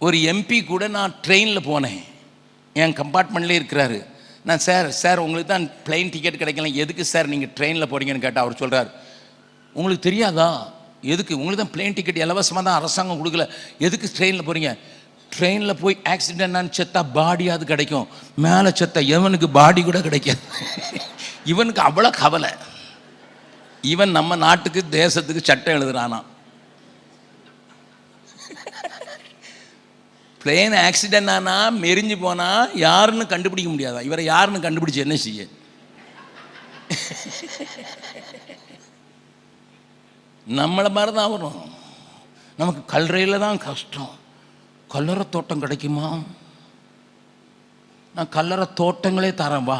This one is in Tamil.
ஒரு எம்பி கூட நான் ட்ரெயினில் போனேன், என் கம்பார்ட்மெண்ட்லேயே இருக்கிறாரு. நான் சார் உங்களுக்கு தான் பிளெயின் டிக்கெட் கிடைக்கல, எதுக்கு சார் நீங்கள் ட்ரெயினில் போகிறீங்கன்னு கேட்டால் அவர் சொல்கிறார், உங்களுக்கு தெரியாதா எதுக்கு, உங்களுக்கு தான் பிளெயின் டிக்கெட் இலவசமாக தான் அரசாங்கம் கொடுக்கல, எதுக்கு ட்ரெயினில் போகிறீங்க? ட்ரெயினில் போய் ஆக்சிடென்ட் செத்தா பாடியாவது கிடைக்கும், மேலே செத்தா எவனுக்கு பாடி கூட கிடைக்காது. இவனுக்கு அவ்வளோ கவலை. இவன் நம்ம நாட்டுக்கு தேசத்துக்கு சட்டம் எழுதுறானா. பிளேன் ஆக்சிடென்ட் ஆனால் மெரிஞ்சு போனால் யாருன்னு கண்டுபிடிக்க முடியாதா? இவரை யாருன்னு கண்டுபிடிச்சி என்ன செய்ய? நம்மளை மாதிரி தான் வரும். நமக்கு கல்லறையில் தான் கஷ்டம். கல்லறை தோட்டம் கிடைக்குமா? நான் கல்லறை தோட்டங்களே தரேன் வா.